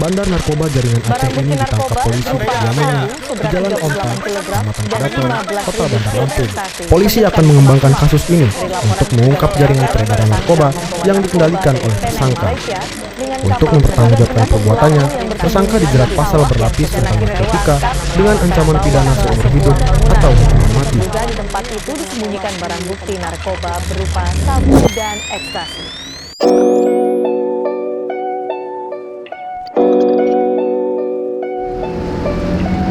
Bandar narkoba jaringan Aceh ini ditangkap polisi di kediamannya di Jalan Onta, Kecamatan Kadaton, Kota Bandar Lampung. Polisi akan mengembangkan kasus ini untuk mengungkap jaringan peredaran narkoba yang dikendalikan oleh tersangka. Untuk mempertanggungjawabkan perbuatannya, tersangka dijerat pasal berlapis tentang narkotika dengan ancaman pidana seumur hidup atau hukuman mati. Juga di tempat itu disembunyikan barang bukti narkoba berupa sabu dan ekstasi.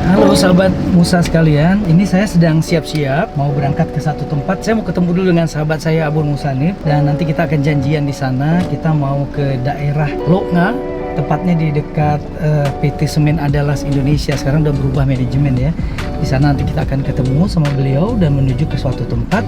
Halo sahabat Musa sekalian, ini saya sedang siap-siap mau berangkat ke satu tempat. Saya mau ketemu dulu dengan sahabat saya Abun Musanif dan nanti kita akan janjian di sana. Kita mau ke daerah Loknga, tepatnya di dekat PT Semen Andalas Indonesia. Sekarang udah berubah manajemen ya. Di sana nanti kita akan ketemu sama beliau dan menuju ke suatu tempat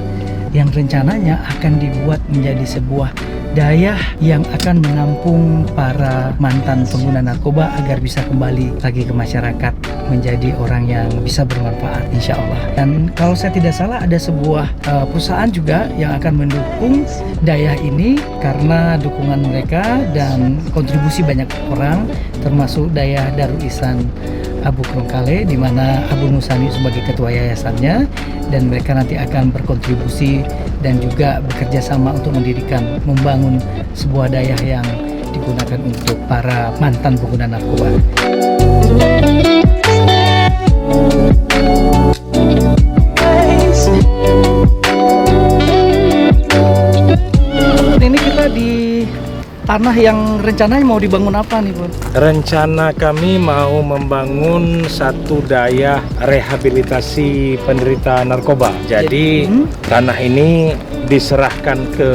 yang rencananya akan dibuat menjadi sebuah dayah yang akan menampung para mantan pengguna narkoba agar bisa kembali lagi ke masyarakat menjadi orang yang bisa bermanfaat insya Allah. Dan kalau saya tidak salah ada sebuah perusahaan juga yang akan mendukung dayah ini karena dukungan mereka dan kontribusi banyak orang termasuk dayah Darul Ihsan Abu Krongkale di mana Abu Nusani sebagai ketua yayasannya, dan mereka nanti akan berkontribusi dan juga bekerja sama untuk membangun sebuah dayah yang digunakan untuk para mantan pengguna narkoba. Ini kita di tanah yang rencananya mau dibangun apa nih, Bun? Rencana kami mau membangun satu dayah rehabilitasi penderita narkoba. Jadi tanah ini diserahkan ke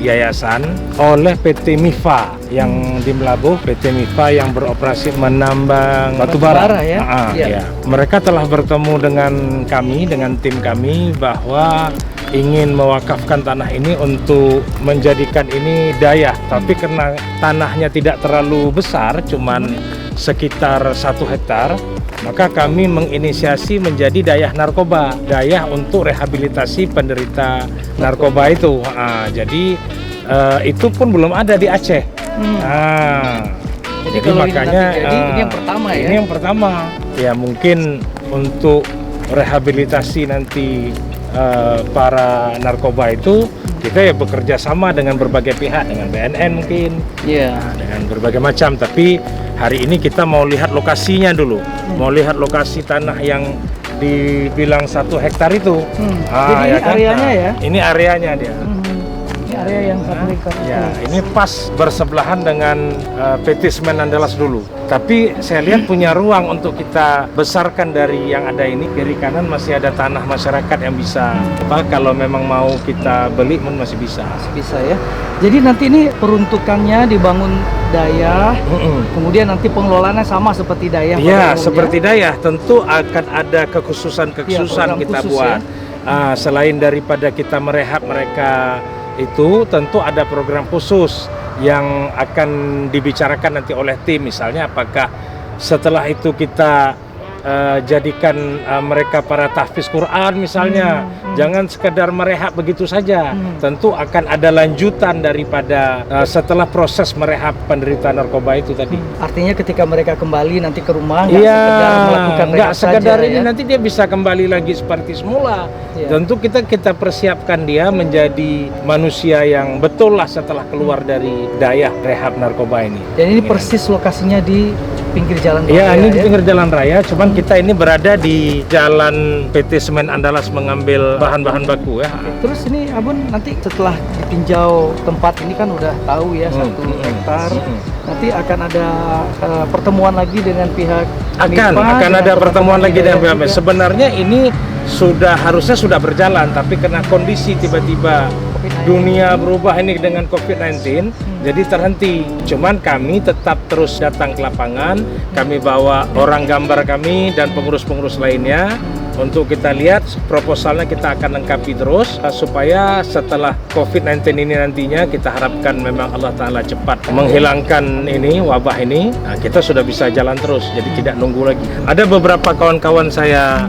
yayasan oleh PT Mifa yang di Melabuh, PT Mifa yang beroperasi menambang batu bara ya. Ya. Mereka telah bertemu dengan kami, dengan tim kami bahwa ingin mewakafkan tanah ini untuk menjadikan ini dayah, tapi karena tanahnya tidak terlalu besar, cuman sekitar 1 hektar, maka kami menginisiasi menjadi dayah narkoba, dayah untuk rehabilitasi penderita narkoba itu. Jadi itu pun belum ada di Aceh. Jadi makanya ini yang pertama ya. Ini yang pertama. Ya mungkin untuk rehabilitasi nanti para narkoba itu kita ya bekerja sama dengan berbagai pihak, dengan BNN mungkin, dengan berbagai macam. Tapi hari ini kita mau lihat lokasinya dulu, mau lihat lokasi tanah yang dibilang 1 hektar itu. Jadi ya kan? areanya ya? Ini areanya dia. Ini area yang 1 hektar. Ya, ini pas bersebelahan dengan PT Semen Andalas dulu. Tapi saya lihat punya ruang untuk kita besarkan dari yang ada ini. Kiri kanan masih ada tanah masyarakat yang bisa kalau memang mau kita beli pun masih bisa. Bisa ya. Jadi nanti ini peruntukannya dibangun dayah, kemudian nanti pengelolaannya sama seperti dayah. Ya, seperti dayah. Tentu akan ada kekhususan-kekhususan kita buat. Ya. Selain daripada kita merehab mereka itu, tentu ada program khusus yang akan dibicarakan nanti oleh tim. Misalnya apakah setelah itu kita jadikan mereka para tahfiz Quran misalnya, jangan sekedar merehab begitu saja. Tentu akan ada lanjutan daripada setelah proses merehab penderita narkoba itu tadi. Artinya ketika mereka kembali nanti ke rumah, nggak sekedar ini nanti dia bisa kembali lagi seperti semula. Tentu kita persiapkan dia menjadi manusia yang betul lah setelah keluar dari dayah rehab narkoba ini. Dan ini persis lokasinya di pinggir jalan raya. Ini di pinggir jalan raya, cuman kita ini berada di jalan PT Semen Andalas mengambil bahan-bahan baku ya. Terus ini Abun nanti setelah ditinjau tempat ini kan udah tahu ya 1 hektar. Nanti akan ada pertemuan lagi dengan pihak akan ada pertemuan lagi dengan pihak. Sebenarnya ini harusnya sudah berjalan, tapi karena kondisi tiba-tiba dunia berubah ini dengan COVID-19, jadi terhenti. Cuman kami tetap terus datang ke lapangan, kami bawa orang gambar kami dan pengurus-pengurus lainnya untuk kita lihat proposalnya, kita akan lengkapi terus supaya setelah COVID-19 ini nantinya kita harapkan memang Allah Ta'ala cepat menghilangkan ini wabah ini, kita sudah bisa jalan terus, jadi tidak nunggu lagi. Ada beberapa kawan-kawan saya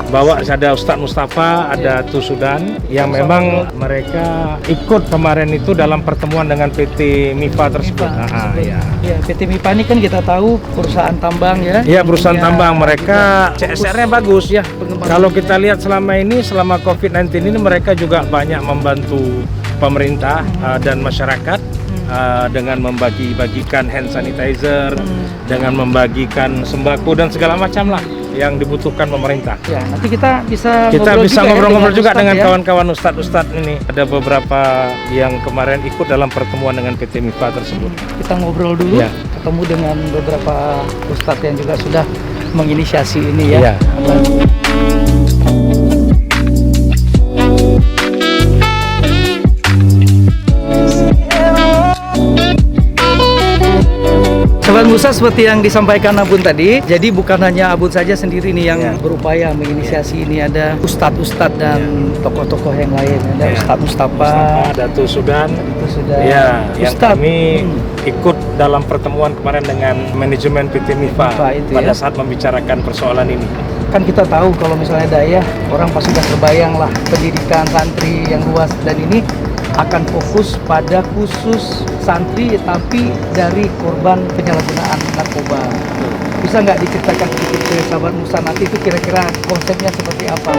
bawa ada Ustadz Mustafa, ada Tusudan yang memang mereka ikut kemarin itu dalam pertemuan dengan PT MIPA tersebut. Ya, PT MIPA ini kan kita tahu perusahaan tambang ya. Iya, perusahaan Punya tambang mereka CSR-nya bagus. Ya, pengembangan. Kalau kita lihat selama ini, selama COVID-19 ini mereka juga banyak membantu pemerintah dan masyarakat dengan membagi-bagikan hand sanitizer, dengan membagikan sembako dan segala macam lah yang dibutuhkan pemerintah. Ya, nanti kita bisa ngobrol-ngobrol juga dengan Ustadz ya. kawan-kawan ustadz ini. Ada beberapa yang kemarin ikut dalam pertemuan dengan PT MIPA tersebut. Kita ngobrol dulu, Ya. ketemu dengan beberapa ustadz yang juga sudah menginisiasi ini ya. Ya. Sobat Musa, seperti yang disampaikan Abun tadi, jadi bukan hanya Abun saja sendiri nih yang berupaya menginisiasi ini, ada ustadz-ustadz dan tokoh-tokoh yang lain. Ada Ustadz Mustafa, ada Tusudan, itu sudah yang kami ikut dalam pertemuan kemarin dengan manajemen PT MIPA itu pada ya. saat membicarakan persoalan ini. Kan kita tahu kalau misalnya daya, orang pasti sudah terbayang lah pendidikan santri yang luas, dan ini akan fokus pada khusus santri tapi dari korban penyalahgunaan narkoba. Bisa nggak diceritakan sedikit ke sahabat Musa nanti itu kira-kira konsepnya seperti apa?